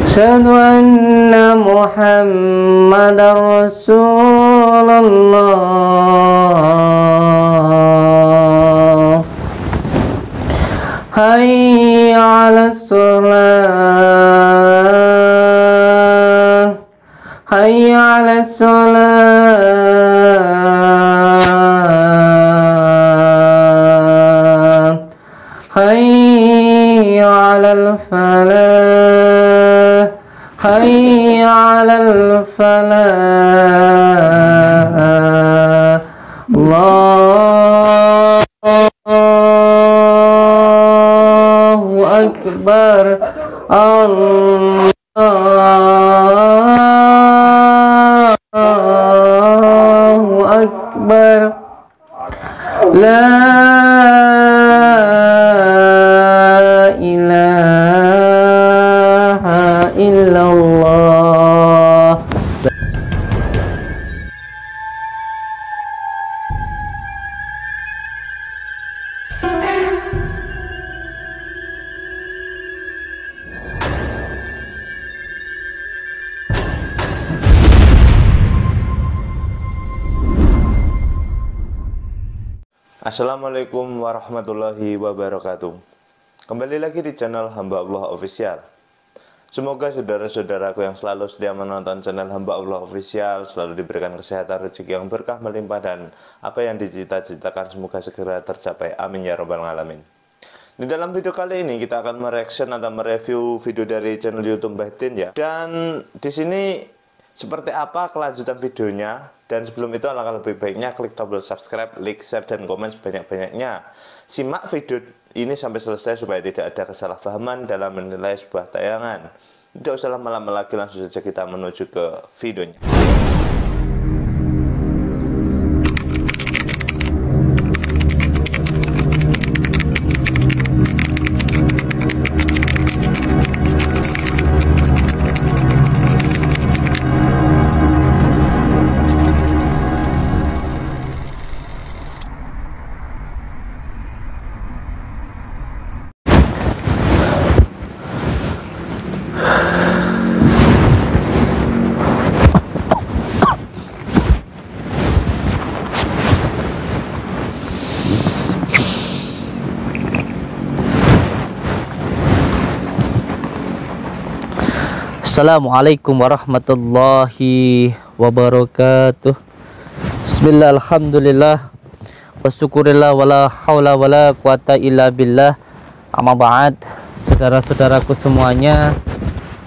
Asyhadu anna Muhammadar Rasulullah. Hayya 'alas shalah. Hayya 'alas shalah. Hayya 'alal falah. Hayya 'alal falah. Allahu akbar. Allahu akbar. La ilaha illallah. Assalamualaikum warahmatullahi wabarakatuh. Kembali lagi di channel Hamba Allah Official. Semoga saudara-saudaraku yang selalu setia menonton channel Hamba Allah Official selalu diberikan kesehatan, rezeki yang berkah melimpah, dan apa yang dicita-citakan semoga segera tercapai. Amin ya robbal alamin. Di dalam video kali ini kita akan mereaction atau mereview video dari channel YouTube Mbah Din ya. Dan di sini seperti apa kelanjutan videonya? Dan sebelum itu alangkah lebih baiknya klik tombol subscribe, like, share, dan komen sebanyak-banyaknya. Simak video ini sampai selesai supaya tidak ada kesalahpahaman dalam menilai sebuah tayangan. Tidak usah lama-lama lagi, langsung saja kita menuju ke videonya. Assalamualaikum warahmatullahi wabarakatuh. Bismillah, alhamdulillah, wasyukurillah, wala hawla wala quwata illa billah. Amma ba'd. Saudara-saudaraku semuanya,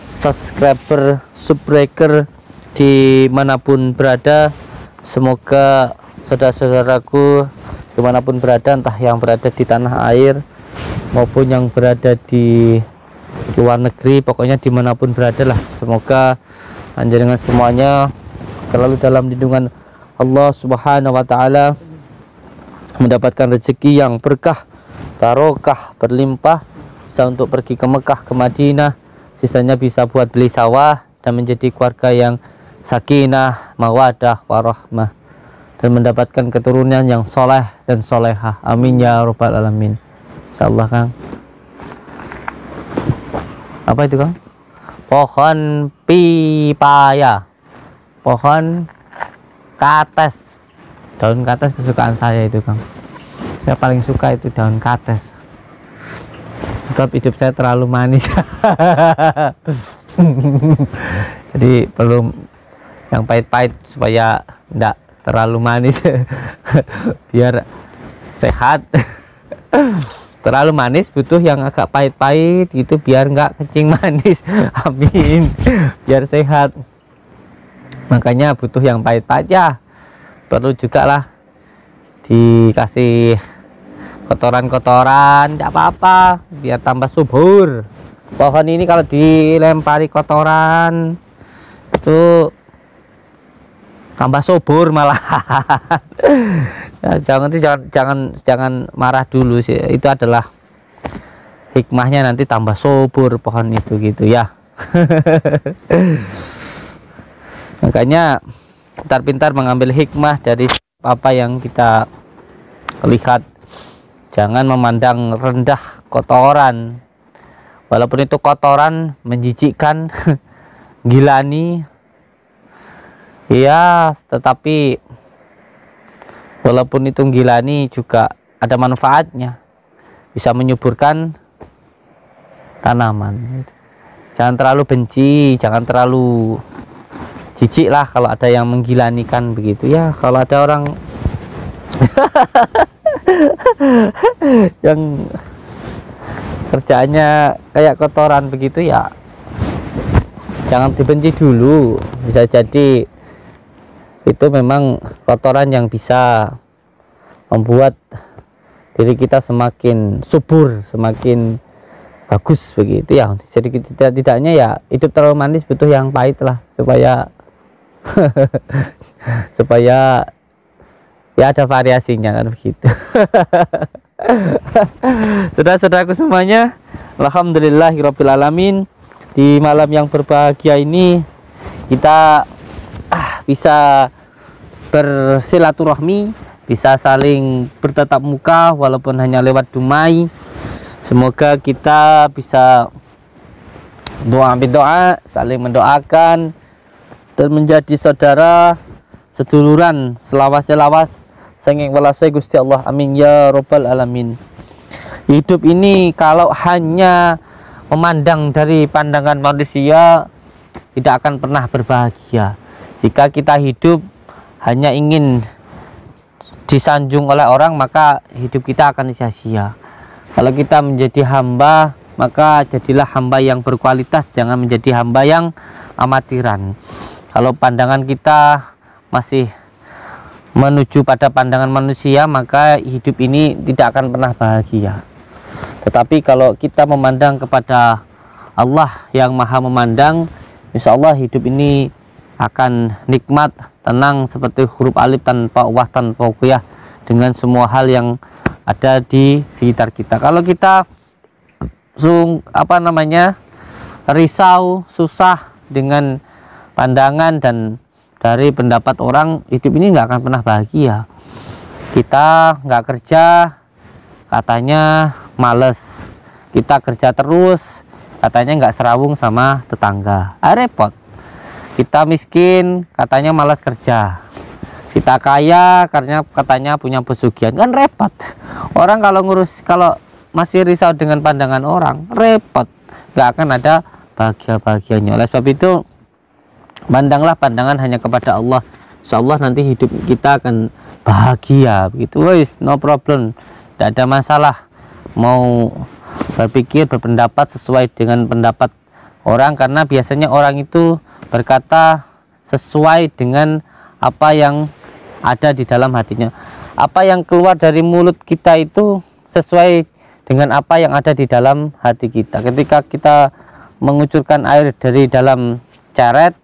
subscriber, subbreaker dimanapun berada, semoga saudara-saudaraku dimanapun berada, entah yang berada di tanah air maupun yang berada di luar negeri, pokoknya dimanapun berada lah, semoga panjenengan semuanya selalu dalam lindungan Allah Subhanahu wa Ta'ala, mendapatkan rezeki yang berkah, barokah, berlimpah, bisa untuk pergi ke Mekah, ke Madinah, sisanya bisa buat beli sawah, dan menjadi keluarga yang sakinah, mawadah, warahmah, dan mendapatkan keturunan yang soleh dan solehah. Amin ya robbal alamin. Insyaallah, Kang. Apa itu, Kang? Pohon pipaya, pohon kates, daun kates kesukaan saya itu, Kang. Saya paling suka itu daun kates, sebab hidup saya terlalu manis. Jadi perlu yang pahit-pahit supaya tidak terlalu manis. Biar sehat. Terlalu manis butuh yang agak pahit-pahit gitu biar nggak kencing manis. Amin. Biar sehat, makanya butuh yang pahit-pahit ya. Perlu juga lah dikasih kotoran-kotoran, tidak apa-apa, biar tambah subur. Pohon ini kalau dilempari kotoran itu tambah subur malah. Ya, jangan marah dulu sih, itu adalah hikmahnya, nanti tambah subur pohon itu gitu ya. Makanya pintar-pintar mengambil hikmah dari apa yang kita lihat, jangan memandang rendah kotoran. walaupun itu kotoran, menjijikkan, gilani, ya, tetapi walaupun itu gilani juga ada manfaatnya, bisa menyuburkan tanaman. Jangan terlalu benci, jangan terlalu jijik lah kalau ada yang menggilanikan begitu ya. Kalau ada orang yang kerjaannya kayak kotoran begitu ya, jangan dibenci dulu. Bisa jadi itu memang kotoran yang bisa membuat diri kita semakin subur, semakin bagus begitu ya. Jadi tidaknya ya hidup terlalu manis, butuh yang pahit lah supaya supaya ya ada variasinya kan begitu. Saudara-saudaraku semuanya, alhamdulillahirabbil alamin, di malam yang berbahagia ini kita bisa bersilaturahmi, bisa saling bertatap muka walaupun hanya lewat dumai. Semoga kita bisa doa, saling mendoakan dan menjadi saudara seduluran selawas sanging welase Gusti Allah. Amin ya robbal alamin. Hidup ini kalau hanya memandang dari pandangan manusia tidak akan pernah berbahagia. Jika kita hidup hanya ingin disanjung oleh orang, maka hidup kita akan sia-sia. Kalau kita menjadi hamba, maka jadilah hamba yang berkualitas, jangan menjadi hamba yang amatiran. Kalau pandangan kita masih menuju pada pandangan manusia, maka hidup ini tidak akan pernah bahagia. Tetapi kalau kita memandang kepada Allah yang maha memandang, insya Allah hidup ini akan nikmat, tenang seperti huruf alif tanpa wah, tanpa qiyah, dengan semua hal yang ada di sekitar kita. Kalau kita risau, susah dengan pandangan dan dari pendapat orang, hidup ini nggak akan pernah bahagia. Kita nggak kerja, katanya males. Kita kerja terus, katanya nggak serawung sama tetangga. Repot. Kita miskin, katanya malas kerja. Kita kaya karena katanya punya pesugihan, kan repot. Orang kalau masih risau dengan pandangan orang, repot, nggak akan ada bahagia-bahagianya. Oleh sebab itu, pandanglah pandangan hanya kepada Allah. Insya Allah nanti hidup kita akan bahagia begitu. Wis, no problem, tidak ada masalah. Mau berpikir, berpendapat sesuai dengan pendapat orang, karena biasanya orang itu berkata sesuai dengan apa yang ada di dalam hatinya. Apa yang keluar dari mulut kita itu sesuai dengan apa yang ada di dalam hati kita. Ketika kita mengucurkan air dari dalam ceret,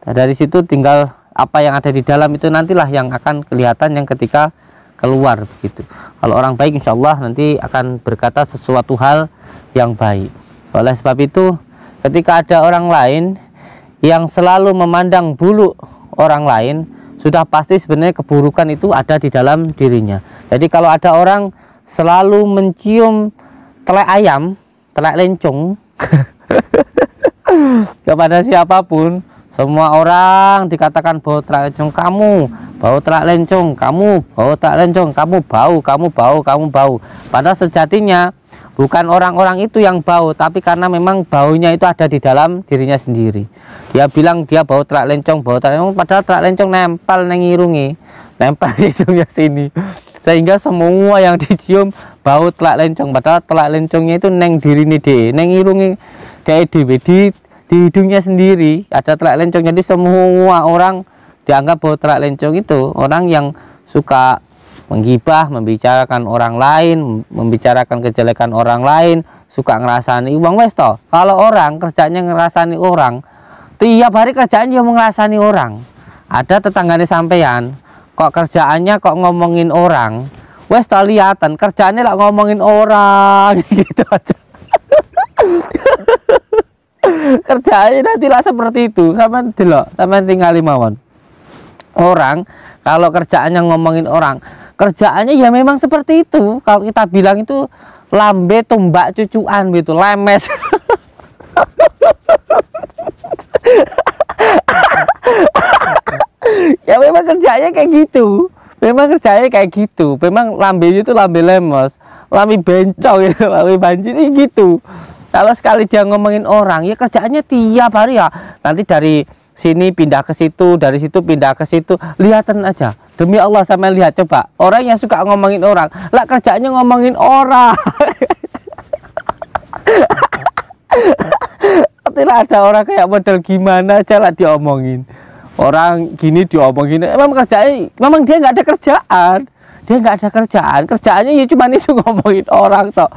dari situ tinggal apa yang ada di dalam itu nantilah yang akan kelihatan yang ketika keluar begitu. Kalau orang baik insya Allah nanti akan berkata sesuatu hal yang baik. Oleh sebab itu, ketika ada orang lain yang selalu memandang buruk orang lain, sudah pasti sebenarnya keburukan itu ada di dalam dirinya. Jadi kalau ada orang selalu mencium telek ayam, telek lencong kepada siapapun, semua orang dikatakan bau telek lencong, kamu bau telek lencong, kamu bau telek lencong, kamu bau. Padahal sejatinya bukan orang-orang itu yang bau, tapi karena memang baunya itu ada di dalam dirinya sendiri. Dia bilang dia bau telak lencong, padahal telak lencong nempel neng irungi, nempel hidungnya sini, sehingga semua yang dicium bau telak lencong, padahal telak lencongnya itu neng diri nih, neng irungi di hidungnya sendiri ada telak lencong. Jadi semua orang dianggap bau telak lencong itu orang yang suka menggibah, membicarakan orang lain, membicarakan kejelekan orang lain, suka ngerasani uang wes toh. Kalau orang kerjanya ngerasani orang, tiap hari kerjaannya mau ngerasani orang. Ada tetangganya sampean, kok kerjaannya kok ngomongin orang, wes toh lihatan kerjaannya lah ngomongin orang gitu aja. Kerjaannya nanti lah seperti itu, sama delok, sama tinggal mawon. Orang kalau kerjaannya ngomongin orang, kerjaannya ya memang seperti itu. Kalau kita bilang itu lambe tumbak cucuan gitu, lemes. Ya memang kerjanya kayak gitu. Memang kerjanya kayak gitu. Memang lambe itu lambe lemos, lambe bencong gitu, lambe banjir gitu. Kalau sekali dia ngomongin orang, ya kerjaannya tiap hari ya. Nanti dari sini pindah ke situ, dari situ pindah ke situ. Lihatan aja. Demi Allah, sama lihat coba. Orang yang suka ngomongin orang, lah kerjaannya ngomongin orang. Tidak ada orang kayak model gimana aja lah diomongin. Orang gini diomongin. Memang kerjanya, memang dia nggak ada kerjaan. Dia nggak ada kerjaan. Kerjaannya ya cuma itu ngomongin orang toh.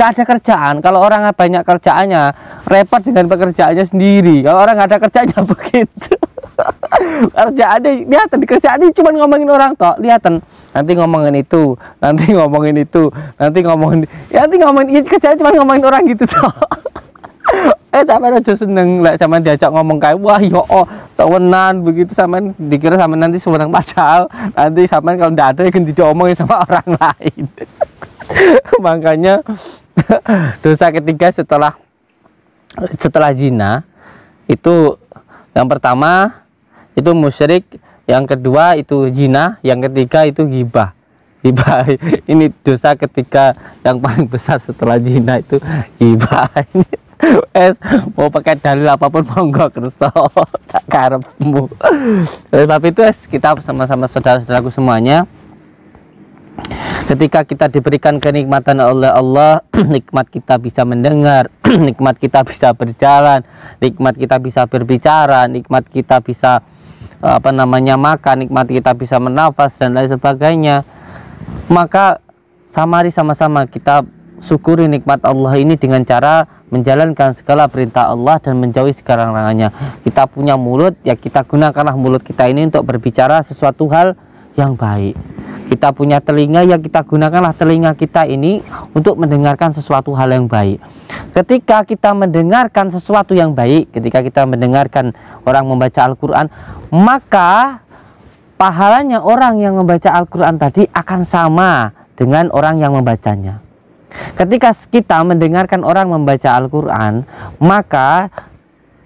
Nggak ada kerjaan. Kalau orang banyak kerjaannya, repot dengan pekerjaannya sendiri. Kalau orang nggak ada kerjanya begitu. Kerjaannya, lihat kerjaannya cuma ngomongin orang toh. Lihatan. Nanti ngomongin itu, nanti ngomongin itu, nanti ngomongin, ya nanti ngomongin, kerjanya cuma ngomongin orang gitu toh. Sampai aja seneng lah, sama diajak ngomong kayak wah yo tawanan begitu, sama dikira sama nanti seorang, padahal nanti sama kalau tidak ada yang diomongin sama orang lain. Makanya dosa ketiga setelah zina itu, yang pertama itu musyrik, yang kedua itu zina, yang ketiga itu ghibah. Ghibah ini dosa ketiga yang paling besar setelah zina, itu ghibah. Mau pakai dalil apapun monggo kerso, tak karepmu. Sebab itu kita sama-sama saudara-saudaraku semuanya, ketika kita diberikan kenikmatan oleh Allah, nikmat kita bisa mendengar, nikmat kita bisa berjalan, nikmat kita bisa berbicara, nikmat kita bisa makan, nikmat kita bisa menafas dan lain sebagainya, maka mari sama-sama kita syukuri nikmat Allah ini dengan cara menjalankan segala perintah Allah dan menjauhi segala larangannya. Kita punya mulut, ya kita gunakanlah mulut kita ini untuk berbicara sesuatu hal yang baik. Kita punya telinga, ya kita gunakanlah telinga kita ini untuk mendengarkan sesuatu hal yang baik. Ketika kita mendengarkan sesuatu yang baik, ketika kita mendengarkan orang membaca Al-Quran, maka pahalanya orang yang membaca Al-Quran tadi akan sama dengan orang yang membacanya. Ketika kita mendengarkan orang membaca Al-Quran, maka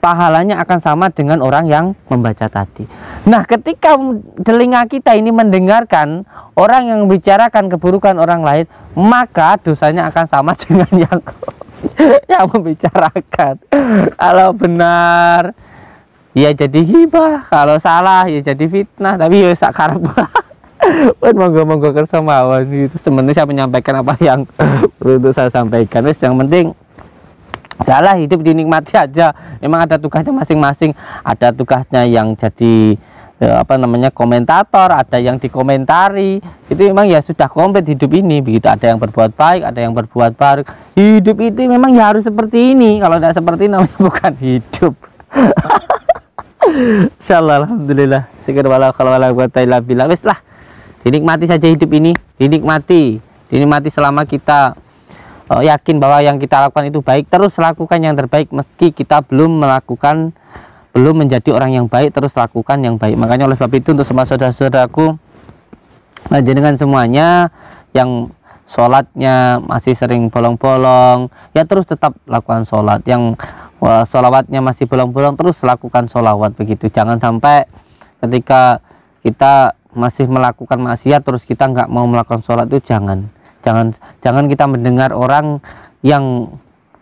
pahalanya akan sama dengan orang yang membaca tadi. Nah, ketika telinga kita ini mendengarkan orang yang membicarakan keburukan orang lain, maka dosanya akan sama dengan yang membicarakan. Kalau benar, ya jadi hibah. Kalau salah, ya jadi fitnah. Tapi ya sakarep. Monggo-monggo kersa mawon gitu. Sebenarnya saya menyampaikan apa yang perlu untuk saya sampaikan. Yang penting salah hidup dinikmati aja. Memang ada tugasnya masing-masing. Ada tugasnya yang jadi komentator, ada yang dikomentari. Itu memang ya sudah komplit hidup ini. Begitu, ada yang berbuat baik, ada yang berbuat buruk. Hidup itu memang ya harus seperti ini. Kalau tidak seperti ini namanya bukan hidup. Insyaallah, alhamdulillah. Syukur wala quwwata illa billah. Wis lah. Dinikmati saja hidup ini, dinikmati selama kita yakin bahwa yang kita lakukan itu baik, terus lakukan yang terbaik. Meski kita belum menjadi orang yang baik, terus lakukan yang baik. Makanya oleh sebab itu, untuk semua saudara-saudaraku, dengan semuanya yang sholatnya masih sering bolong-bolong, ya terus tetap lakukan sholat. Yang sholawatnya masih bolong-bolong, terus lakukan sholawat. Begitu, jangan sampai ketika kita masih melakukan maksiat terus kita nggak mau melakukan sholat. Itu jangan kita mendengar orang yang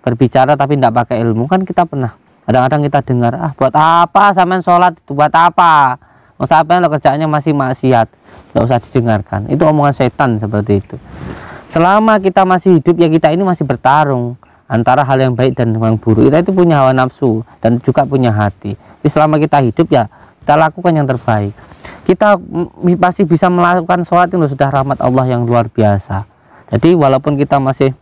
berbicara tapi tidak pakai ilmu. Kan kita pernah kadang-kadang kita dengar, buat apa sampean sholat itu, buat apa, mau sampean lo kerjaannya masih maksiat, nggak usah didengarkan. Itu omongan setan seperti itu. Selama kita masih hidup, ya kita ini masih bertarung antara hal yang baik dan yang buruk. Kita itu punya hawa nafsu dan juga punya hati. Jadi selama kita hidup, ya kita lakukan yang terbaik. Kita masih bisa melakukan sholat itu sudah rahmat Allah yang luar biasa. Jadi walaupun kita masih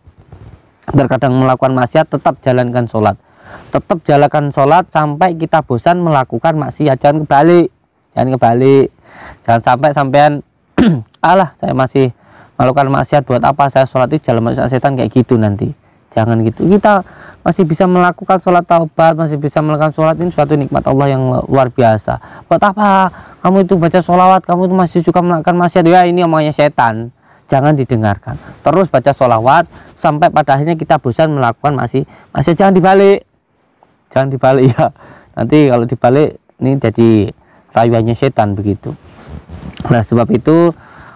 terkadang melakukan maksiat, tetap jalankan sholat. Tetap jalankan sholat sampai kita bosan melakukan maksiat. Jangan kebalik. Jangan sampai sampean alah saya masih melakukan maksiat, buat apa saya sholat, itu jalan maksiat setan kayak gitu nanti. Jangan gitu. Kita masih bisa melakukan sholat taubat, masih bisa melakukan sholat, ini suatu nikmat Allah yang luar biasa. Buat apa kamu itu baca sholawat, kamu itu masih suka melakukan maksiat? Ya ini omongnya setan. jangan didengarkan. Terus baca sholawat sampai pada akhirnya kita bosan melakukan masih jangan dibalik ya. Nanti kalau dibalik ini jadi rayuannya setan begitu. Nah sebab itu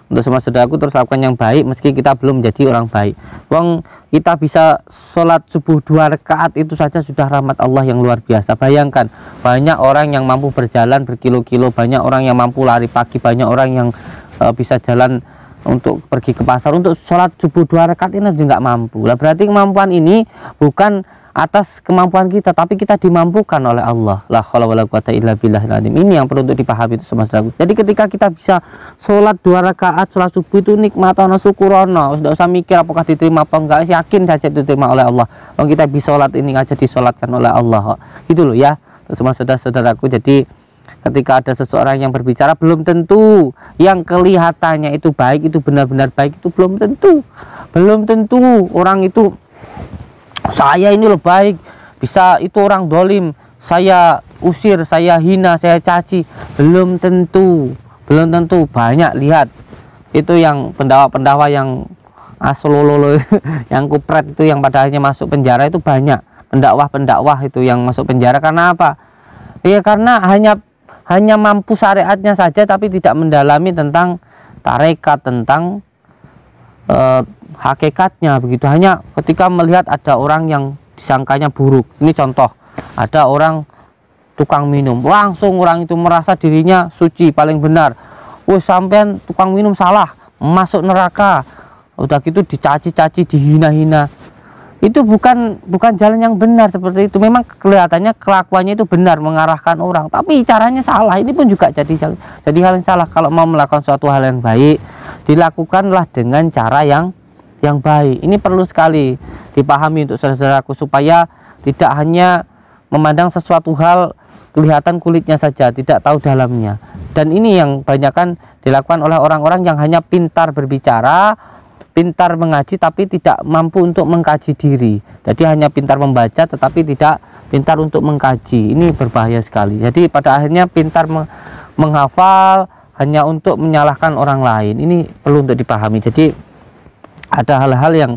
untuk semua saudaraku terus lakukan yang baik meski kita belum menjadi orang baik. Wong kita bisa sholat subuh 2 rakaat itu saja sudah rahmat Allah yang luar biasa. Bayangkan banyak orang yang mampu berjalan berkilo-kilo, banyak orang yang mampu lari pagi, banyak orang yang bisa jalan untuk pergi ke pasar, untuk sholat subuh 2 rakaat ini juga nggak mampu. Lah berarti kemampuan ini bukan atas kemampuan kita, tapi kita dimampukan oleh Allah. La haula wala quwata illa billahil azim. Ini yang perlu untuk dipahami itu sama saudaraku. Jadi ketika kita bisa sholat 2 rakaat sholat subuh itu nikmat ana syukurono, tidak usah mikir apakah diterima apa enggak, yakin saja diterima oleh Allah. Kalau kita bisa sholat ini aja disolatkan oleh Allah, gitu loh ya semua saudara-saudaraku. Jadi ketika ada seseorang yang berbicara, belum tentu yang kelihatannya itu baik, itu benar-benar baik, itu belum tentu orang itu saya ini loh baik, bisa itu orang dolim saya usir, saya hina, saya caci. Belum tentu. Banyak lihat itu yang pendakwa yang asololo yang kupret itu yang pada akhirnya masuk penjara, itu banyak pendakwah itu yang masuk penjara. Karena apa? Ya karena hanya mampu syariatnya saja tapi tidak mendalami tentang tarekat, tentang hakikatnya begitu. Hanya ketika melihat ada orang yang disangkanya buruk, ini contoh, ada orang tukang minum, langsung orang itu merasa dirinya suci, paling benar. Sampean tukang minum salah, masuk neraka. Udah gitu dicaci-caci, dihina-hina. Itu bukan jalan yang benar seperti itu. Memang kelihatannya kelakuannya itu benar, mengarahkan orang, tapi caranya salah. Ini pun juga jadi hal yang salah. Kalau mau melakukan suatu hal yang baik, dilakukanlah dengan cara yang baik. Ini perlu sekali dipahami untuk saudaraku, supaya tidak hanya memandang sesuatu hal kelihatan kulitnya saja, tidak tahu dalamnya. Dan ini yang banyakkan dilakukan oleh orang-orang yang hanya pintar berbicara, pintar mengaji, tapi tidak mampu untuk mengkaji diri. Jadi hanya pintar membaca tetapi tidak pintar untuk mengkaji. Ini berbahaya sekali. Jadi pada akhirnya pintar menghafal hanya untuk menyalahkan orang lain. Ini perlu untuk dipahami. Jadi ada hal-hal yang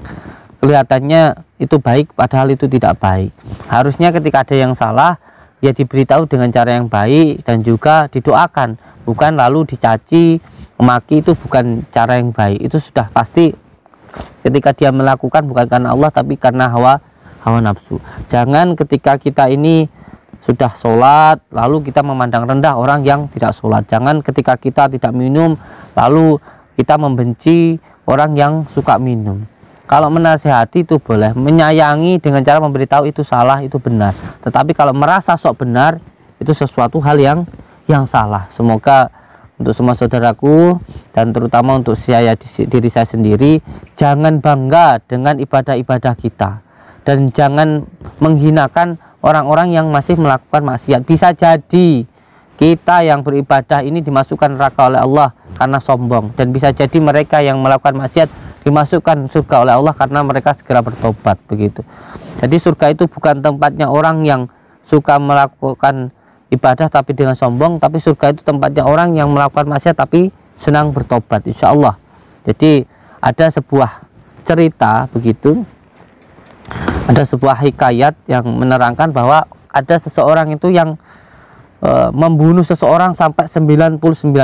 kelihatannya itu baik padahal itu tidak baik. Harusnya ketika ada yang salah ya diberitahu dengan cara yang baik dan juga didoakan, bukan lalu dicaci, memaki. Itu bukan cara yang baik. Itu sudah pasti ketika dia melakukan bukan karena Allah tapi karena hawa nafsu. Jangan ketika kita ini sudah sholat lalu kita memandang rendah orang yang tidak sholat. Jangan ketika kita tidak minum lalu kita membenci orang yang suka minum. Kalau menasihati itu boleh, menyayangi dengan cara memberitahu itu salah, itu benar. Tetapi kalau merasa sok benar, itu sesuatu hal yang salah. Semoga untuk semua saudaraku dan terutama untuk diri saya sendiri, jangan bangga dengan ibadah-ibadah kita dan jangan menghinakan orang-orang yang masih melakukan maksiat. Bisa jadi kita yang beribadah ini dimasukkan neraka oleh Allah karena sombong, dan bisa jadi mereka yang melakukan maksiat dimasukkan surga oleh Allah karena mereka segera bertobat begitu. Jadi surga itu bukan tempatnya orang yang suka melakukan ibadah tapi dengan sombong, tapi surga itu tempatnya orang yang melakukan maksiat tapi senang bertobat, insya Allah. Jadi ada sebuah cerita begitu, ada sebuah hikayat yang menerangkan bahwa ada seseorang itu yang membunuh seseorang sampai 99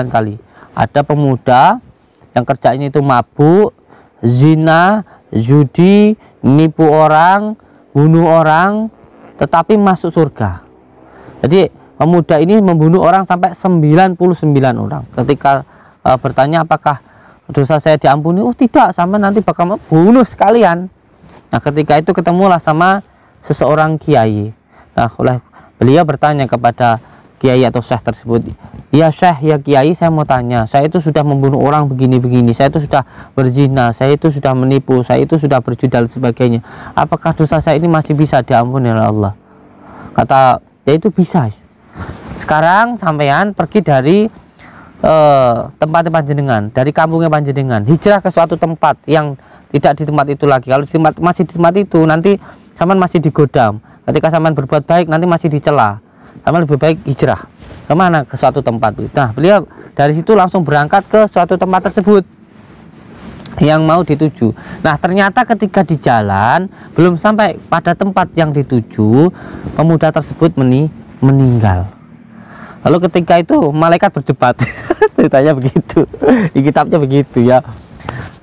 kali. Ada pemuda yang kerjanya itu mabuk, zina, judi, nipu orang, bunuh orang, tetapi masuk surga. Jadi pemuda ini membunuh orang sampai 99 orang. Ketika bertanya apakah dosa saya diampuni, oh tidak, sama nanti bakal bunuh sekalian. Nah ketika itu ketemulah sama seseorang kiai. Nah oleh beliau bertanya kepada kiai atau syekh tersebut, ya syekh, ya kiai, saya mau tanya, saya itu sudah membunuh orang begini-begini, saya itu sudah berzina, saya itu sudah menipu, saya itu sudah berjudi dan sebagainya, apakah dosa saya ini masih bisa diampuni oleh Allah? Kata, ya itu bisa. Sekarang sampean pergi dari tempatnya panjenengan, dari kampungnya panjenengan, hijrah ke suatu tempat yang tidak di tempat itu lagi. Kalau masih di tempat itu, nanti sampean masih digodam. Ketika sampean berbuat baik, nanti masih dicela. Sama lebih baik hijrah kemana, ke suatu tempat. Nah beliau dari situ langsung berangkat ke suatu tempat tersebut. yang mau dituju. Nah, ternyata ketika di jalan belum sampai pada tempat yang dituju, pemuda tersebut meninggal. Lalu ketika itu malaikat berdebat. Ceritanya begitu. Di kitabnya begitu ya.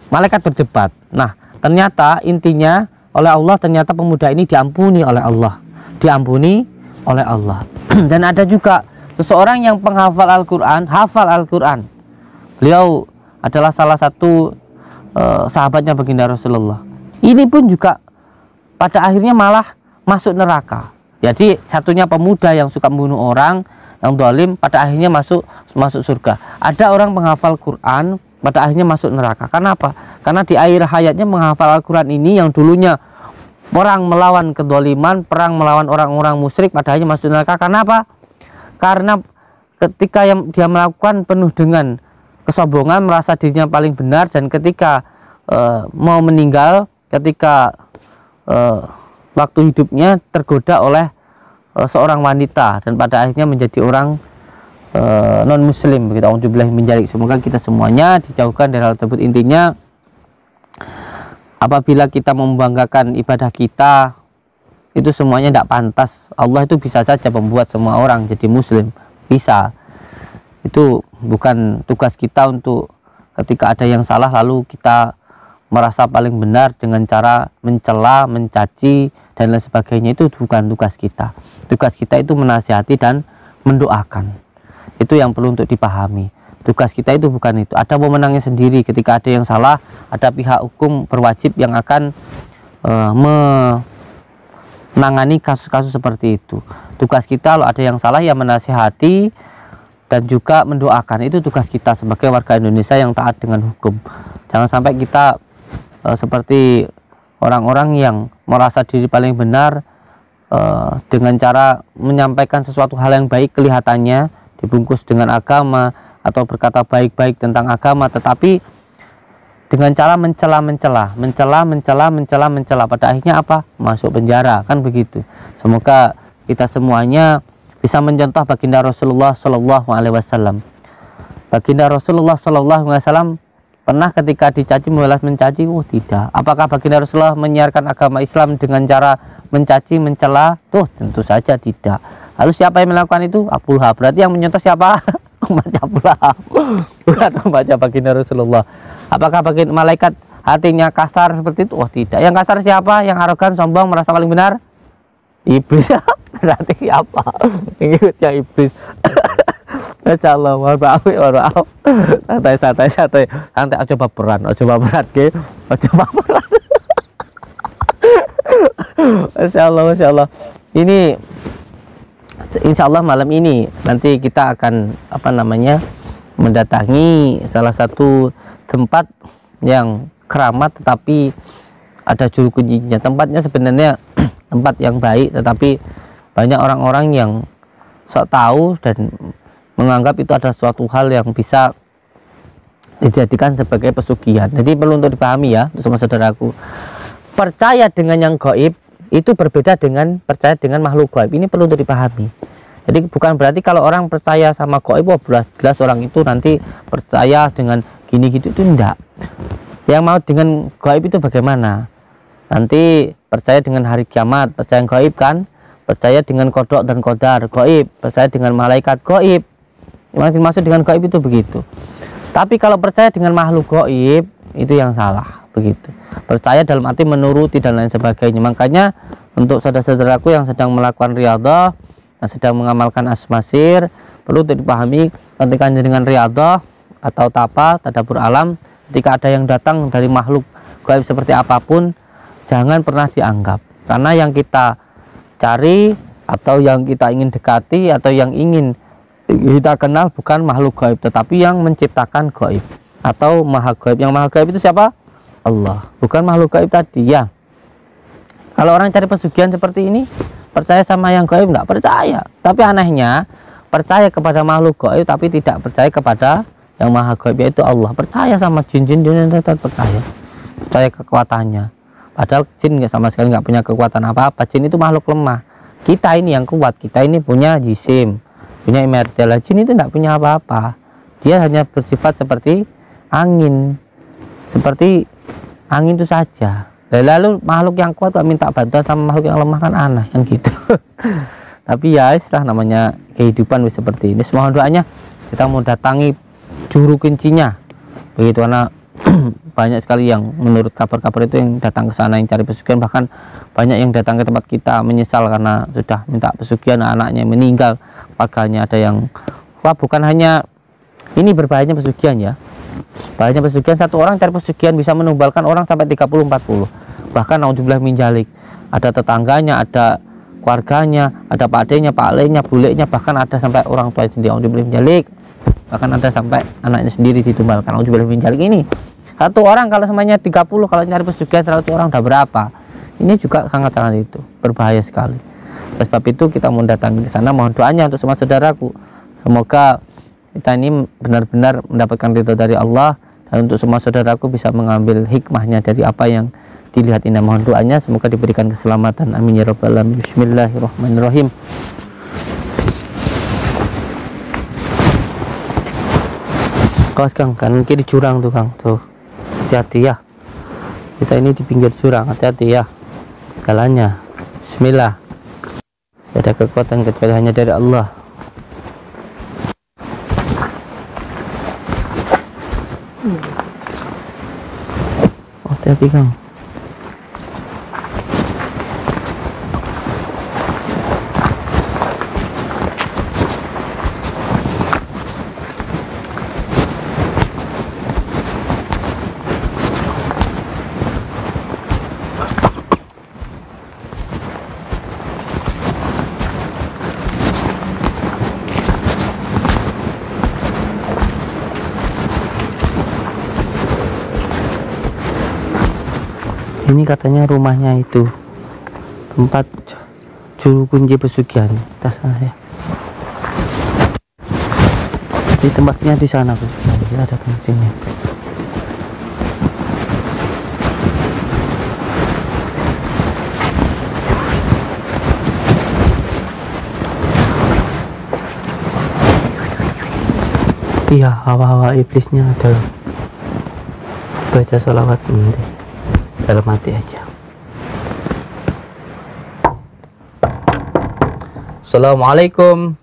Malaikat berdebat. Nah, ternyata intinya oleh Allah, ternyata pemuda ini diampuni oleh Allah. Diampuni oleh Allah. Dan ada juga seseorang yang penghafal Al-Qur'an, hafal Al-Qur'an. Beliau adalah salah satu sahabatnya baginda Rasulullah. Ini pun juga pada akhirnya malah masuk neraka. Jadi satunya pemuda yang suka membunuh orang, yang zalim, pada akhirnya masuk surga. Ada orang menghafal Quran, pada akhirnya masuk neraka. Kenapa? Karena di akhir hayatnya menghafal Al-Quran ini, yang dulunya perang melawan kezaliman, perang melawan orang-orang musyrik, pada akhirnya masuk neraka. Kenapa? Karena ketika yang dia melakukan penuh dengan kesombongan, merasa dirinya paling benar, dan ketika mau meninggal, ketika waktu hidupnya tergoda oleh seorang wanita, dan pada akhirnya menjadi orang non muslim begitu. Auzubillahi min dzalik. Semoga kita semuanya dijauhkan dari hal tersebut. Intinya, apabila kita membanggakan ibadah kita, itu semuanya tidak pantas. Allah itu bisa saja membuat semua orang jadi muslim, bisa. Itu bukan tugas kita untuk ketika ada yang salah lalu kita merasa paling benar dengan cara mencela, mencaci dan lain sebagainya. Itu bukan tugas kita. Tugas kita itu menasihati dan mendoakan. Itu yang perlu untuk dipahami. Tugas kita itu bukan itu. Ada pemenangnya sendiri. Ketika ada yang salah, ada pihak hukum berwajib yang akan menangani kasus-kasus seperti itu. Tugas kita kalau ada yang salah ya menasihati dan juga mendoakan. Itu tugas kita sebagai warga Indonesia yang taat dengan hukum. Jangan sampai kita seperti orang-orang yang merasa diri paling benar, dengan cara menyampaikan sesuatu hal yang baik kelihatannya dibungkus dengan agama atau berkata baik-baik tentang agama, tetapi dengan cara mencela, pada akhirnya apa? Masuk penjara, kan begitu. Semoga kita semuanya bisa mencontoh baginda Rasulullah Shallallahu Alaihi Wasallam. Baginda Rasulullah Shallallahu Alaihi Wasallam pernah ketika dicaci membalas mencaci? Oh tidak. Apakah baginda Rasulullah menyiarkan agama Islam dengan cara mencaci, mencela? Tuh tentu saja tidak. Lalu siapa yang melakukan itu? Abu Lahab. Berarti yang mencontoh siapa? Umatnya Abu Lahab, bukan umatnya baginda Rasulullah. Apakah baginda malaikat hatinya kasar seperti itu? Oh tidak. Yang kasar siapa? Yang arogan, sombong, merasa paling benar? Iblis. Berarti siapa? Yang iblis. Masya Allah, mohon maaf. Santai, aja baperan, ke, aja baperan. Masya Allah. Ini insya Allah malam ini nanti kita akan mendatangi salah satu tempat yang keramat tetapi ada juru kuncinya. Tempatnya sebenarnya tempat yang baik, tetapi banyak orang-orang yang sok tahu dan menganggap itu ada suatu hal yang bisa dijadikan sebagai pesugihan. Jadi perlu untuk dipahami ya, sama saudaraku. Percaya dengan yang gaib itu berbeda dengan percaya dengan makhluk gaib. Ini perlu untuk dipahami. Jadi bukan berarti kalau orang percaya sama gaib, wah jelas orang itu nanti percaya dengan gini gitu, itu enggak. Yang mau dengan gaib itu bagaimana? Nanti percaya dengan hari kiamat, percaya gaib kan? Percaya dengan kodok dan kodar, gaib. Percaya dengan malaikat, gaib. Yang dimaksud dengan gaib itu begitu. Tapi kalau percaya dengan makhluk gaib, itu yang salah, begitu. Percaya dalam arti menuruti dan lain sebagainya. Makanya untuk saudara-saudaraku yang sedang melakukan riyadhah, yang sedang mengamalkan asmasir, perlu untuk dipahami ketika dengan riyadhah atau tapa, tadabbur alam, ketika ada yang datang dari makhluk gaib seperti apapun, jangan pernah dianggap. Karena yang kita cari atau yang kita ingin dekati atau yang ingin kita kenal bukan makhluk gaib, tetapi yang menciptakan gaib atau maha gaib. Yang maha gaib itu siapa? Allah, bukan makhluk gaib tadi ya. Kalau orang cari pesugihan seperti ini, percaya sama yang gaib? Enggak percaya. Tapi anehnya percaya kepada makhluk gaib tapi tidak percaya kepada yang maha gaib, yaitu Allah. Percaya sama jin-jin, tetap percaya kekuatannya, padahal jin sama sekali nggak punya kekuatan apa-apa. Jin itu makhluk lemah. Kita ini yang kuat, kita ini punya jisim, punya immortal. Jin itu nggak punya apa-apa, dia hanya bersifat seperti angin. seperti angin itu saja. Lalu makhluk yang kuat kok minta bantuan sama makhluk yang lemah, kan aneh kan gitu. Tapi ya istilah namanya kehidupan seperti ini. Mohon doanya kita mau datangi juru kuncinya begitu, karena banyak sekali yang menurut kabar-kabar itu yang datang ke sana yang cari pesugihan, bahkan banyak yang datang ke tempat kita menyesal karena sudah minta pesugihan, anaknya meninggal, keluarganya ada yang wah, bukan hanya ini berbahayanya pesugihan ya. Bahayanya pesugihan, satu orang cari pesugihan bisa menumbalkan orang sampai 30-40. Bahkan naudzubillah min dzalik. Ada tetangganya, ada keluarganya, ada pak adenya, pak alenya, bulenya, bahkan ada sampai orang tua sendiri, naudzubillah min dzalik. Bahkan ada sampai anaknya sendiri ditumbalkan, naudzubillah min dzalik. Ini satu orang kalau semuanya 30, kalau nyari pesugihan 100 orang udah berapa? Ini juga sangat-sangat itu berbahaya sekali. Oleh sebab itu kita mau datangi ke sana, mohon doanya untuk semua saudaraku. Semoga kita ini benar-benar mendapatkan ridho dari Allah, dan untuk semua saudaraku bisa mengambil hikmahnya dari apa yang dilihat ini. Mohon doanya semoga diberikan keselamatan, amin ya rabbal alamin. Bismillahirrahmanirrahim. Kawas Kang, kanan kiri jurang tuh Kang, tuh hati-hati ya, kita ini di pinggir jurang, hati-hati ya jalannya. Bismillah, ada kekuatan kecuali hanya dari Allah. Hati-hati Kang. Ini katanya rumahnya itu tempat juru kunci pesugihan. Kita sana ya. Di tempatnya di sana Bos. Kita ada kencingnya. Iya, hawa-hawa iblisnya ada. Baca sholawat ini dalam hati aja. Assalamualaikum.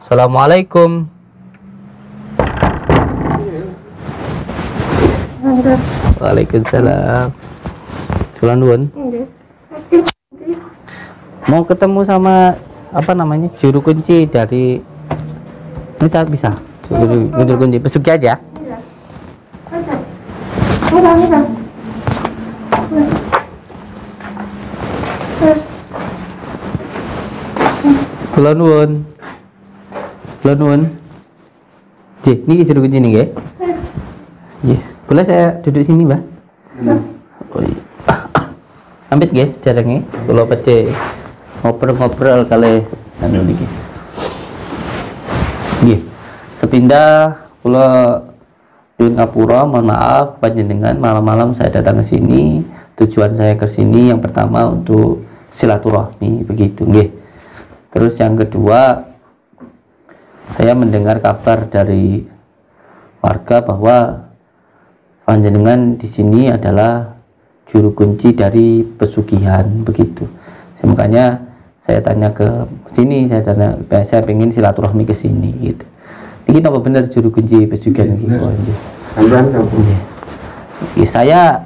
Assalamualaikum. Waalaikumsalam. Kula nuwun. Mau ketemu sama apa namanya juru kunci dari ini, saat bisa juru kunci pesugihan ya. Kula nuwun. Kula nuwun. Nggih, niki juru kunci nggih. Nggih. Boleh saya duduk sini, Mbak? Oh iya. Ampit guys, jarangnya kula badhe ngobrol-ngobrol kali anu niki. Nggih. Sepindah kula nyuwun ngapura, mohon maaf panjenengan malam-malam saya datang ke sini. Tujuan saya ke sini yang pertama untuk silaturahmi begitu, nggih. Terus yang kedua, saya mendengar kabar dari warga bahwa panjenengan di sini adalah juru kunci dari pesugihan begitu. Makanya saya tanya ke sini, saya pengen silaturahmi ke sini gitu. Ini apa benar juru kunci pesugihan gitu? Saya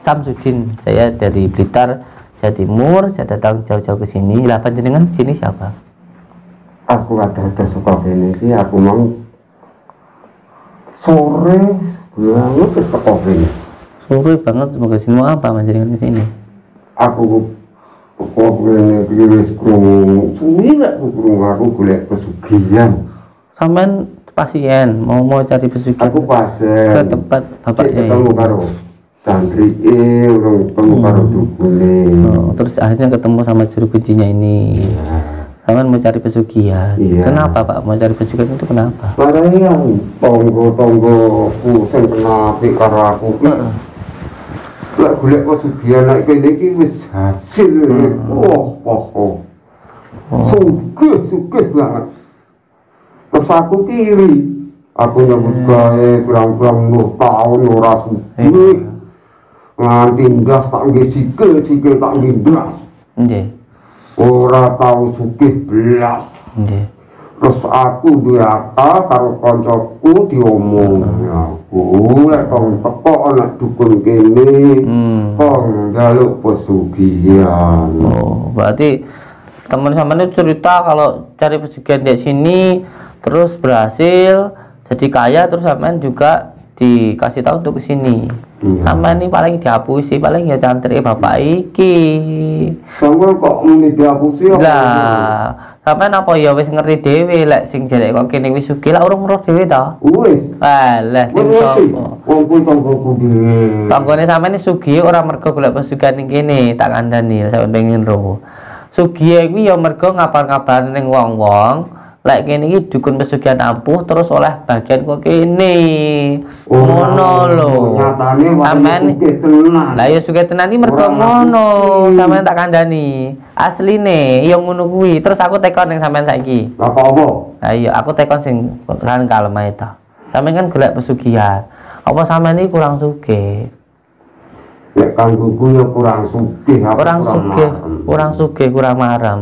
Samsudin, saya dari Blitar, Jawa Timur. Saya datang jauh-jauh ke sini. Lah panjenengan sini siapa? Aku ada suka ini, aku mau sore banget ke toko ini. Sore banget semoga sini. Mau apa panjenengan ke sini? Aku kok ini wis krungu, suwi lek krungu aku golek pesugihan. Sampean pasien mau cari pesugihan? Aku pasien ke tempat bapaknya. Ketemu karo santri orang ketemu karo dukune. Oh, terus akhirnya ketemu sama juru kuncinya ini. Sampean mau cari pesugihan. Iya. Kenapa Pak mau cari pesugihan itu kenapa? Karena yang tonggo-tonggoku sing kenapi karo aku ki. Lek golek pesugihan nek kene iki wis hasil. Sugih banget. Terus aku kiri Aku nyebut gawe pirang-pirang tahun ora sugih. Nganti ndas tak nggih sikil tak nggih ndas. Nggih. Ora tau sugih blas. Nggih. Terus aku duwe akal karo kancaku diomong aku lek kong teko ana dukun kene kong njaluk pesugihan. Oh, berarti teman sampean itu cerita kalau cari pesugihan di sini terus berhasil jadi kaya, terus sampean juga dikasih tahu untuk ke sini. Sampean ini paling dihapusi, paling ya cantrik bapak iki. Sampeyan kok muni dihapusi apa? Lah, sampean apa ya wis ngerti dhewe lek sing jelek kok kene wis sugih lah urung roh dhewe ta. Wis. Alah, Wis sing ngerti. sapa? Wong kuwi tanggoku dhewe. Tanggane sampean iki sugih ora mergo golek pesugihan ning kene, tak kandhani sampean pengen roh. Sugih kuwi ya mergo ngabar-ngabar ning wong-wong. Lek kene iki dukun pesugihan ampuh terus oleh bagian kok kene. Ngono lho. Nyatane Sampean sugih tenan. lah ya sugih tenan iki mergo ngono. Sampean tak kandhani. Asline ya ngono kuwi. Terus aku tekon ning sampean saiki. Apa-apa? Lah iya aku tekon sing kan kalem ae ta. Sampean kan golek pesugihan. Apa sampean iki kurang sugih? Lek kanggoku ya kurang sugih, Kurang sugih, kurang marem.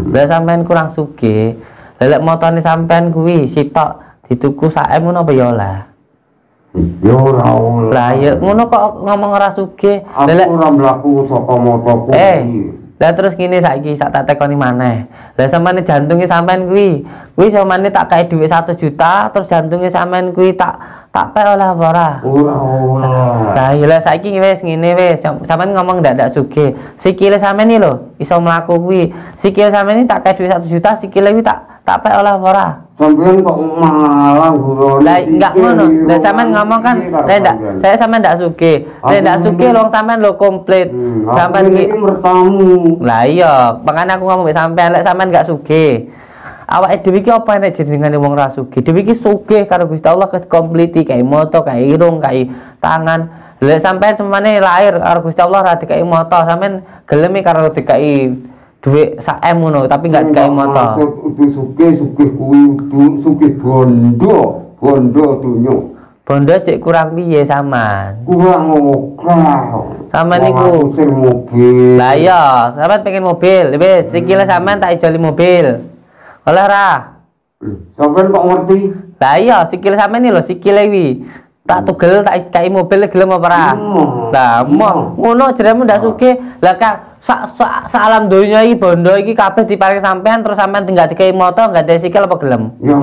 Lah sampean kurang sugih. Lek motone sampean kuwi sitok dituku sak M ngono apa ya oleh? Ya ora oleh. Lah ya ngono kok ngomong ora sugih. Aku ora mlaku saka motoku. Lah terus ngene saiki sak tak tekoni maneh. Lah sampeyan jantunge sampean kuwi sampeyan tak kae dhuwit 1 juta, terus jantunge sampean kuwi tak pe oleh apa ora? Ora oleh. Lah ya saiki wis ngene wis, sampean ngomong ndak sugih. Sikile sampean iki lho iso mlaku kuwi. Sikile sampean iki tak kae dhuwit 1 juta, sikile kuwi tak pe oleh apa ora? Sampeyan kok malah gurone. Lah enggak ngono. Lah sampean ngomong kan ndak saya sampean ndak sugih. Nek ndak sugih lho sampean lho komplit. Sampean iki mertamu. Lah iya, makanya aku ngomong sampean lek sampean enggak sugih. Awake dhewe iki apa nek jenengane wong ra sugih? Dhewe iki sugih karo Gusti Allah kompliti kae moto, kae irung, kae tangan. Lek sampean semane lahir karo Gusti Allah ra dikai moto, sampean gelem karo dikai dhuwit sak M ngono tapi enggak dikai moto. Udu sugih kuwi udu sugih bondo dunyo. Bondo cek kurang piye sampean? Kurang oklah. Sampean niku mobil. Lah iya, sampean pengen mobil. Wis, sikile sampean tak ijoli mobil. Oleh ora? Sampean kok ngerti? Lah iya, sikile sampean iki lho, sikile kuwi. Tak tugel tak kai mobil gelem apa ora? Lah ngono jeremu ndak sugih. Lah sak alam donya iki bondo iki kabeh diparing sampean terus sampean tinggal dikai moto enggak ada sikil apa gelem? Ya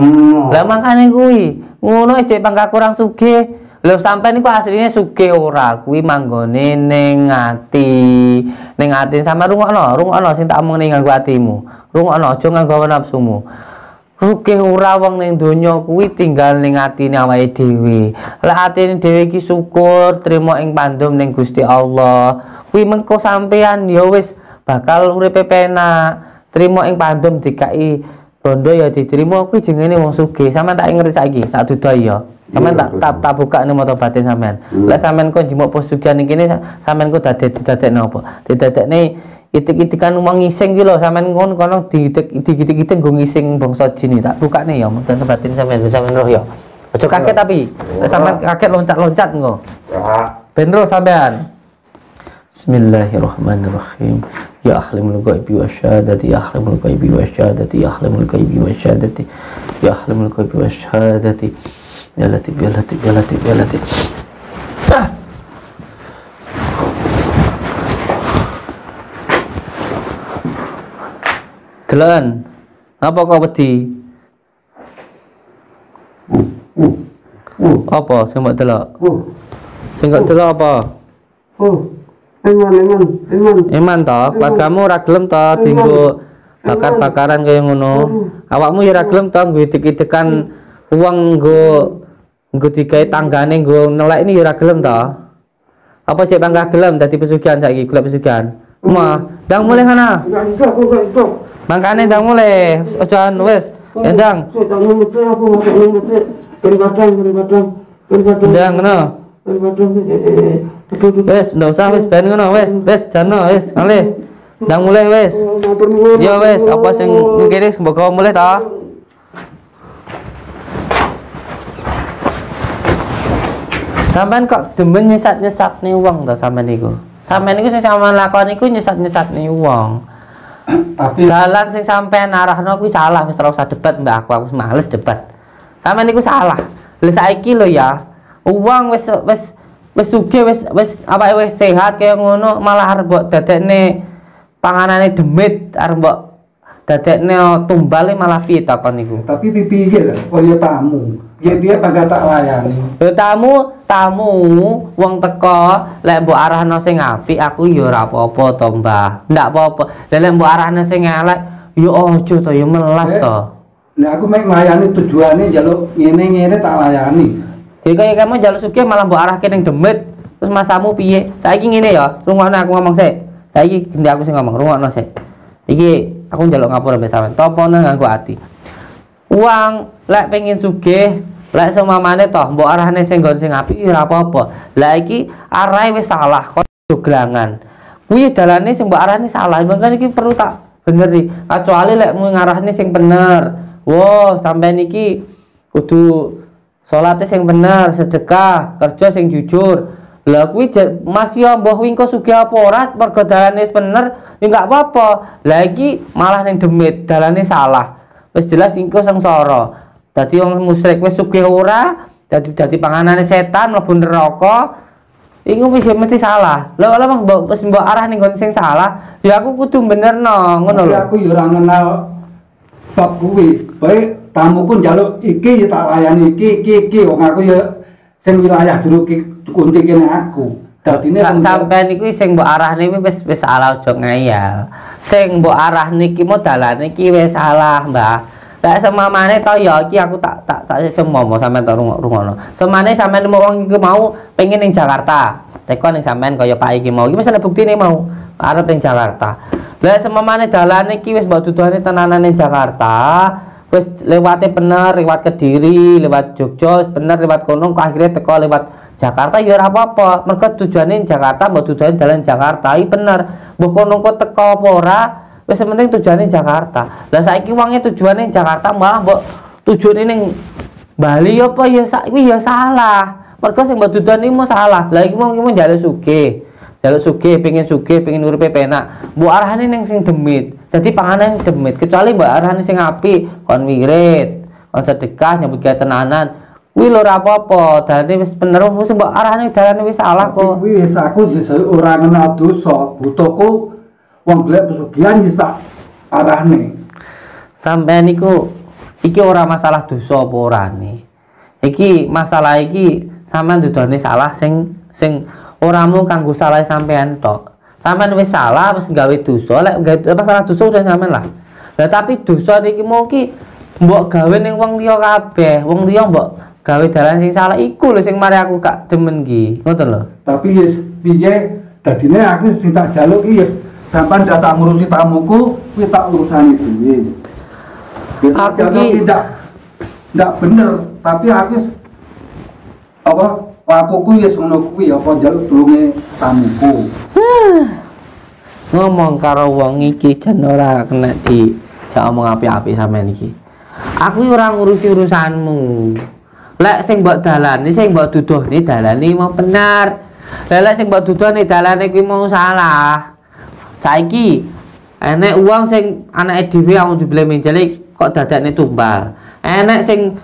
Lah makane kuwi, ngono cek pangka kurang sugih. Lho sampean niku asline sugih ora, kuwi manggone ning ati. Ning ati sampean rungokno sing tak omong ning nganggo atimu. Rungokno aja nganggo nafsumu. Sugih ora wong ning donya kuwi tinggal ning atine awake dhewe. Lek atine dhewe iki syukur trima ing pandum ning Gusti Allah. Kuwi mengko sampean ya wis bakal uripe penak. Trima ing pandum dikai bondo ya diterima kuwi jenenge wong sugih. Sampeyan tak ngerti saiki, tak duda ya. Sampeyan tak buka ning mata batin sampean. Lek sampean kok njimuk pesugihan ning kene sampean kok didadekne apa? Didadekne itik-itikan wong ngising ki lho sampean ngono kono digitik-gitik nggo ngising bangsa jin tak bukane ya mboten batin sampean roh ya. Aja kaget tapi sampean kaget loncat-loncat engko. Ben roh sampean. Bismillahirrahmanirrahim. Ya ahlimul ghaibi wasyahadati, ya ahlimul ghaibi wasyahadati, ya ahlimul ghaibi wasyahadati, ya ahlimul ghaibi wasyahadati. Ya latif, ya latif, ya latif, ya latif. Delan, apa kau wedi? Apa sing mbok delok? Sing kok delok apa? Eman toh, keluargamu ora gelem toh dienggo bakar-bakaran kaya ngono. Awakmu ya ora gelem toh nggo itik-itikan uang nggo digawe tanggane nggo nelek ini ya ora gelem toh. Apa cek bangga gelem dadi pesugihan saiki, golek pesugihan. Ndang mulai kana. Mangkane ndang mulai, aja wis, ndang. Ndang ngono. Wes, ndak usah wes ben ngono wes jano wes kali. Ndang mulai wes. Ya wes, apa sing ngene semoga mulai ta? Sampean kok demen nyesat-nyesat nih wong to sampean niku. Sampean niku sing sampean lakoni niku nyesat-nyesat nih wong. Tapi Dalan sing sampean arahno kuwi salah, wis ora usah debat mbak aku males debat. Sampean niku salah. Lha saiki lho ya, uang wis sugih wis apa wis sehat kaya ngono malah arep mbok dadekne panganane demit arep mbok dadekne tumbale malah piye takon niku. tapi piye lho kaya tamu. Piye pangkat tak layani. Lho tamu wong teko lek mbok arahno sing apik aku ya ora apa-apa to Mbah. Ndak apa-apa. Lek mbok arahno sing elek ya aja to ya melas to. Nah aku mek nglayani tujuane njaluk ngene-ngene tak layani. Ya kaya kamu njaluk sugih malah mbok arahke ning demit. Terus masamu piye? Saiki ngene ya, rungokno aku ngomong sik. Saiki gendhe aku sing ngomong, rungokno sik. Iki aku njaluk ngapura mbek sampean. Topone nganggo ati. Uang lek pengen sugih, lek semamane toh mbok arahne sing nggon sing apik ora apa-apa. Lah iki arahe wis salah kok doglangan. Kuwi dalane sing mbok arahne salah. Mangkane iki perlu tak beneri. Kecuali lek mu ngarahne sing bener. Wow, sampean iki kudu salate sing bener, sedekah, kerja sing jujur. Lah kuwi masih ya mbah wingko sugih apa ora mergo dalane wis bener ya enggak apa-apa. Lah iki malah ning demit, dalane salah. Wis jelas engko sengsara. Dadi wong musyrik wis sugih ora, dadi panganane setan mlebu neraka. Iku wis mesti salah. Lah mbok wis mbok arah ning nggon sing salah, ya aku kudu benerno, ngono lho. Aku ya ora kenal bab kuwi. Bae tamuku njaluk iki ya tak layani iki wong aku ya sing wilayah jero kunci kene aku. Dadine sampean niku sing mbok arahne wis salah aja ngayal. Sing mbok arahne iki modalane iki wis salah, Mbah. Lah semamane to ya iki aku tak semomo sampean tak rungokno. Semane sampean wong iki mau pengen ning Jakarta. Teko ning sampean kaya Pak iki mau. Iki wis ana buktine mau arep ning Jakarta. Lah semamane dalane iki wis mbok tuduhane tenanan ning Jakarta. Wis lewate bener, lewat Kediri, lewat Jogja, bener lewat kono kok akhirnya teko lewat Jakarta ya ora apa-apa. Mergo tujuane Jakarta, mbok tujuane dalan Jakarta. Iki bener. Mbok kono kok teko apa ora, wis penting tujuane Jakarta. Lah saiki wonge tujuane Jakarta malah mbok tujuane ning Bali apa ya saiki ya salah. Mergo sing mbok tujuane mau salah. Lah iki mau njaluk sugih. Njaluk sugih, pengen uripe penak. Mbok arahane ning sing demit. Jadi panganan demit, kecuali mbak arahane sing apik, kon wirid, kon sedekah nyambut gawe tenanan. Kuwi lho ora apa-apa, dalane wis bener wis mbok arahane dalane wis salah kok. Kuwi wis aku ora kenal dosa, butuhku wong golek pesugihan wis tak arahne. Sampeyan niku iki ora masalah dosa apa orane. Iki masalah iki sampean dudone salah sing ora mung kanggo salah sampean tok. Sampean wis salah wis gawe dosa, lek gawe salah dosa udah sampean lah. Lah tapi dosa iki mau ki mbok gawe ning wong liya kabeh, wong liya mbok gawe dalan sing salah iku lho sing mari aku gak demen ki. Ngoten lho. Tapi wis piye dadine aku sing tak jaluk iki wis sampean dak tak ngurusi tamuku, kuwi tak urusane piye. Aku ki ndak bener, tapi aku wis apa lakuku wis ngono kuwi apa njaluk tulunge tamuku. Ngomong karo wong iki jan ora kena di jak omong api-api sampean iki. Aku ora ngurusi urusanmu. Lek sing mbok dalani, sing mbok duduhne dalane mau bener. Lek sing mbok duduhne dalane kuwi mau salah. Saiki enek uang sing anake dhewe aku dibeli menjelik kok dadekne tumbal. Enek sing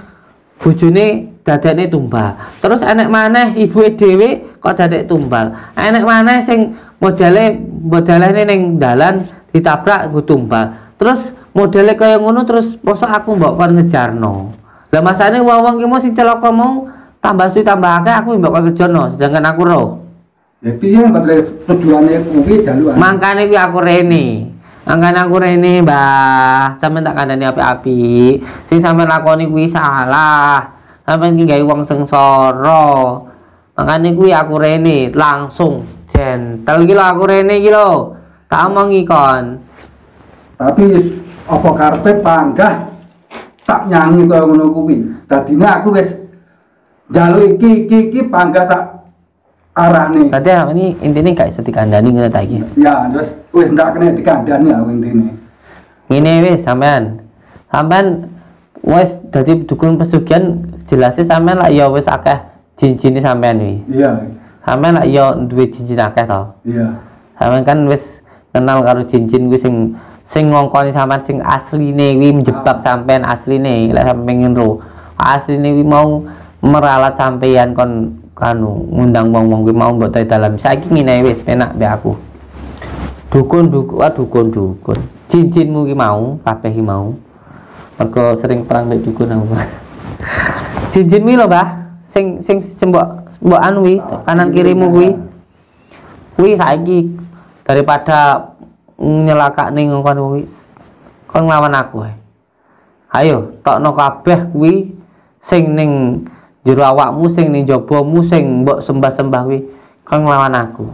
bojone dadekne tumbal. Terus enek maneh ibuke dhewe kok dadek tumbal. Enek maneh sing modele ning dalan ditabrak nggo tumbal. Terus modele kaya ngono terus mosok aku mbok kon ngejarno. Lah masane wong-wong ki mau sing celaka mau tambah suwi tambah akeh aku mbok kon ngejarno sedangkan aku roh. Ya piye padahal tujuane kuwi jalukan. Mangkane kuwi aku rene. Mangkane aku rene, Mbah. Sampeyan tak kandhani api-api. Sing sampeyan lakoni kuwi salah. Sampeyan ki gawe wong sengsara. Makane kuwi aku rene langsung gentle iki lho aku rene iki lho. Tak omongi kon. Tapi apa karepe panggah tak nyanyi kaya ngono kuwi. Dadine aku wis njaluk iki panggah tak arahne. Dadi ini intine gak iso dikandani ngene ta iki. Ya, wis ndak kena dikandani aku intine. Ngene wis sampean. Sampean wis dadi dukun pesugihan jelasnya sampean lah ya wis akeh cincine sampean wi. Iya. Sampean lak yo duwe cincin akeh to. Iya. Sampean kan wis kenal karo cincin kuwi sing ngongkoni sampean sing asline kuwi menjebak sampean asline lek sampean pengen ro. Asline kuwi mau meralat sampean kon kanu ngundang wong-wong kuwi mau mbok dalam. Saiki ngene wis penak mbek aku. Dukun. Cincinmu ki mau, kabeh ki mau. Mergo sering perang mbek dukun aku. Cincinmu lho, Mbah. Sing mbok anu kuwi, kanan kirimu kuwi. Kuwi saiki daripada nyelakakne ngkon kuwi. Kon nglawan aku ae. Ayo, tokno kabeh kuwi sing ning jero awakmu, sing ning jabamu, sing mbok sembah-sembah kuwi. Kon nglawan aku.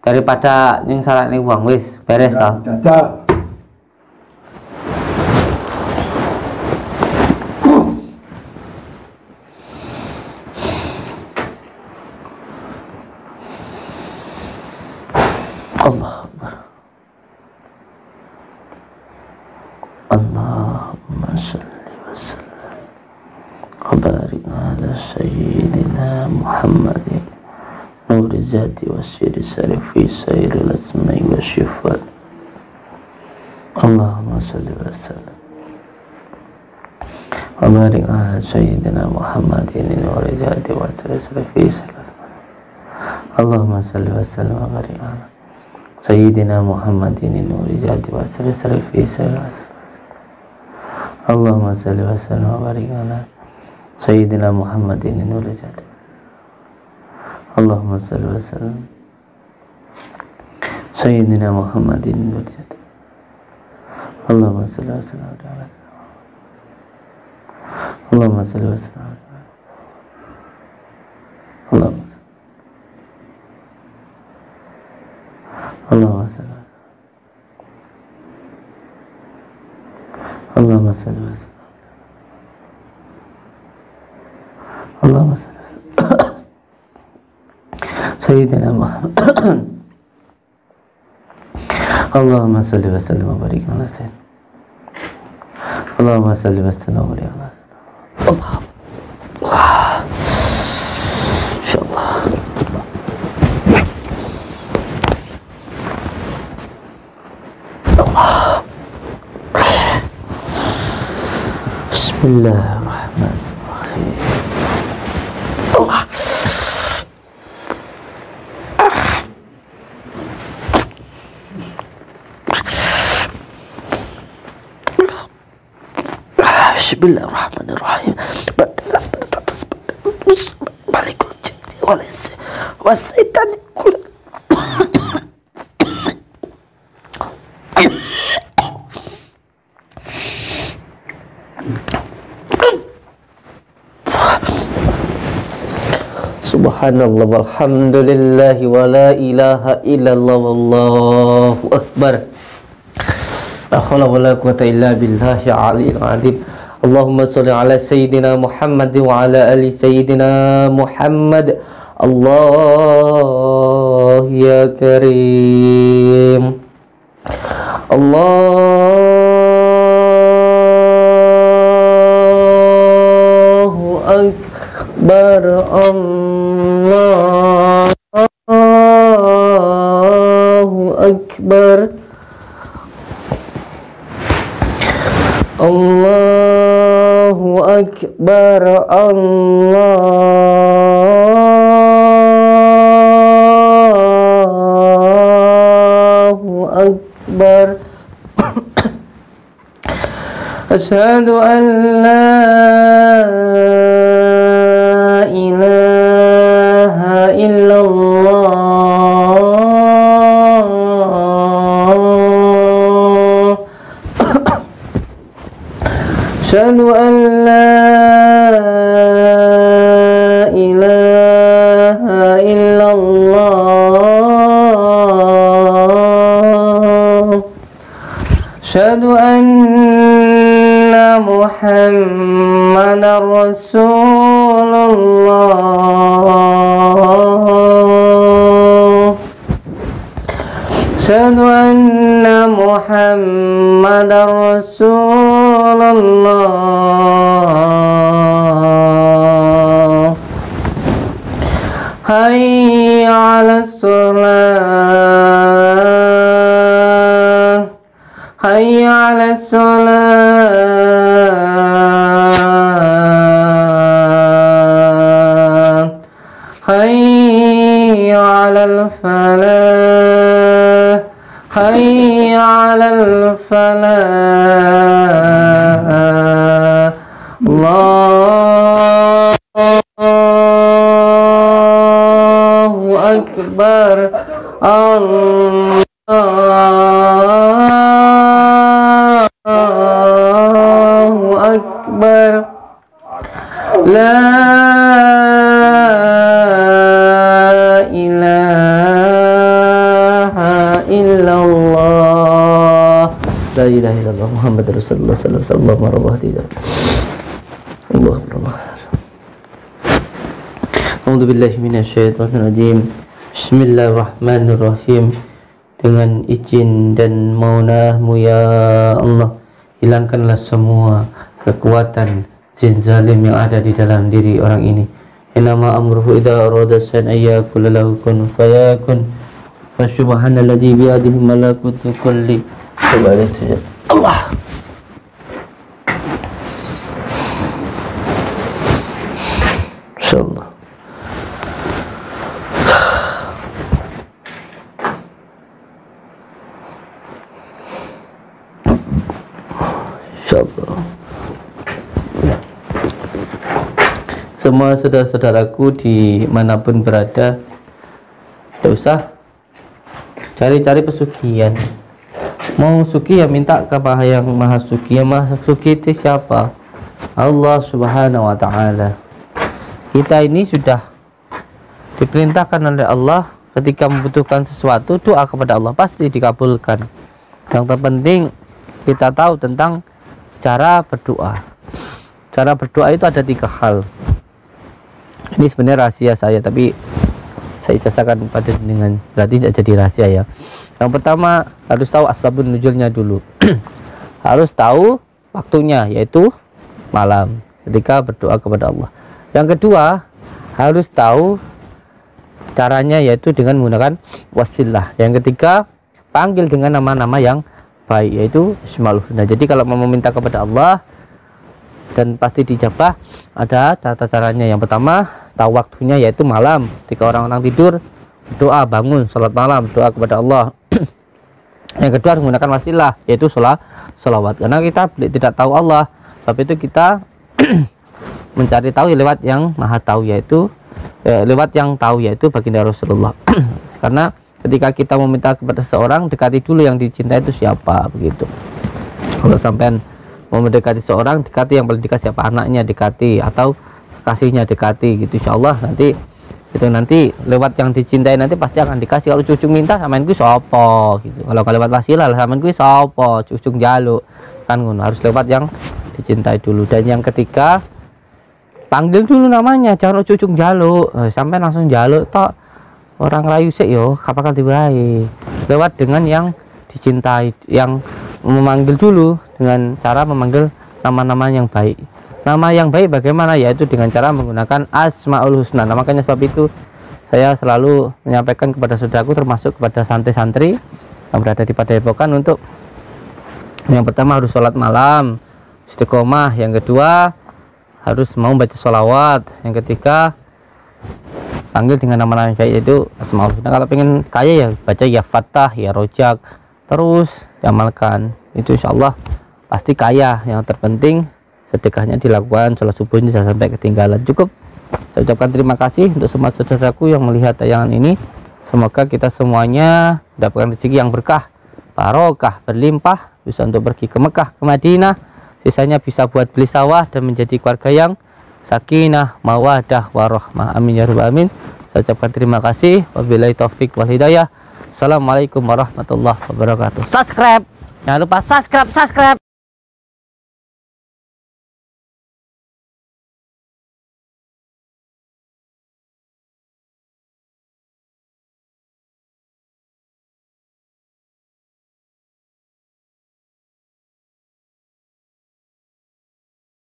Daripada ning salahne wong wis beres to. Jajal. Allah Allahumma salli wa sallim wa barik ala sayyidina Muhammadin nuri zati wa siri sarifi sayril asma'i wa syifat. Allahumma salli wa sallim wa barik ala sayyidina Muhammadin nuri zati wa siri sarifi sayril asma'i. Allahumma salli wa sallim wa barik ala Sayyidina Muhammadin nuri jati wa sari fi sayras. Allahumma salli wa sallim wa barik ala Sayyidina Muhammadin nuri jati. Allahumma salli wa sallim Sayyidina Muhammadin nuri jati. Allahumma salli wa sallim ala Allahumma salli wa sallim Allahumma Allahumma salli Allahumma salli wa sallim Allahumma salli wa sallim Sayyidina Muhammad. Allahumma salli wa sallim wa barik ala sayyidina Allahumma salli wa sallim wa barik ala Allah. Insyaallah. Bismillahirrahmanirrahim. Allah. Bismillahirrahmanirrahim. Balik wasaitan kul. Subhanallah walhamdulillah wa la ilaha illallah wallahu akbar. La haula wa la quwwata illa billahi al-aliyyil azim. Allahumma shalli ala sayyidina Muhammad wa ala ali sayyidina Muhammad. Allah ya karim. Allahu akbar. Allahu akbar. Allahu akbar. Allahu akbar. Asyhadu an la ilaha illallah. Asyhadu an la ilaha illallah. Asyhadu anna Muhammadar Rasulullah. Asyhadu anna Muhammadar Rasulullah. hayya 'alas shalah, hayya 'alas shalah, hayya 'alal falah, hayya 'alal falah. Allahu akbar, Allahu akbar, la ilaha illallah, la ilaha illallah Muhammad Rasulullah sallallahu alaihi wasallam. A'udzu billahi minasyaitonir rajim. Bismillahirrahmanirrahim. Dengan izin dan maunahmu ya Allah, hilangkanlah semua kekuatan jin zalim yang ada di dalam diri orang ini. Inama amruhu idza arada shay'an ayyakul lahu kun fayakun. Wa subhanalladzi bi yadihi malakutu kulli shay'in. Allah. Insyaallah. Insyaallah. Semua saudara-saudaraku dimanapun berada, tidak usah cari-cari pesugihan. Mau suki ya minta kepada yang maha suki. Yang maha suki itu siapa? Allah subhanahu wa ta'ala. Kita ini sudah diperintahkan oleh Allah ketika membutuhkan sesuatu, doa kepada Allah pasti dikabulkan. Yang terpenting kita tahu tentang cara berdoa. Cara berdoa itu ada 3 hal. Ini sebenarnya rahasia saya, tapi saya ijazahkan pada dengan berarti tidak jadi rahasia ya. Yang pertama harus tahu asbabun nuzulnya dulu. Harus tahu waktunya, yaitu malam ketika berdoa kepada Allah. Yang kedua harus tahu caranya, yaitu dengan menggunakan wasilah. Yang ketiga panggil dengan nama-nama yang baik, yaitu Asmaul Husna. Jadi kalau mau meminta kepada Allah dan pasti dijabah, ada tata caranya. Yang pertama tahu waktunya, yaitu malam ketika orang-orang tidur, doa bangun salat malam, doa kepada Allah. Yang kedua menggunakan wasilah, yaitu sholawat, karena kita tidak tahu Allah, tapi itu kita mencari tahu lewat yang maha tahu, yaitu lewat yang tahu, yaitu baginda Rasulullah. Karena ketika kita meminta kepada seseorang, dekati dulu yang dicintai itu siapa, begitu. Kalau sampean mau mendekati seorang, dekati yang paling dekat siapa, anaknya dekati atau kasihnya dekati, gitu. Insyaallah nanti lewat yang dicintai nanti pasti akan dikasih. Kalau cucu minta samain ku sopo gitu. Kalau lewat wasilah samain ku sopo, cucu jaluk kan ngono. Harus lewat yang dicintai dulu. Dan yang ketiga panggil dulu namanya, jangan cucu jaluk sampai langsung jaluk tok. Orang rayu sih yo kapan dibae. Lewat dengan yang dicintai, yang memanggil dulu dengan cara memanggil nama-nama yang baik. Nama yang baik bagaimana? Yaitu dengan cara menggunakan Asmaul Husna. Nah, makanya sebab itu saya selalu menyampaikan kepada saudaraku, termasuk kepada santri-santri yang berada di Padepokan, untuk yang pertama harus sholat malam istiqomah, yang kedua harus mau baca sholawat, yang ketiga panggil dengan nama-nama yang baik, yaitu Asmaul Husna. Kalau pengen kaya ya baca ya Fattah, ya Rojak, terus diamalkan, itu insyaallah pasti kaya. Yang terpenting sedekahnya dilakukan, sholat subuh ini jangan sampai ketinggalan. Cukup saya ucapkan terima kasih untuk semua saudaraku yang melihat tayangan ini. Semoga kita semuanya mendapatkan rezeki yang berkah, barokah, berlimpah, bisa untuk pergi ke Mekah, ke Madinah, sisanya bisa buat beli sawah dan menjadi keluarga yang sakinah, mawadah, warahmah. Amin ya rabbal alamin. Saya ucapkan terima kasih. Wabillahi taufik wal hidayah. Assalamualaikum warahmatullahi wabarakatuh. Subscribe, jangan lupa subscribe.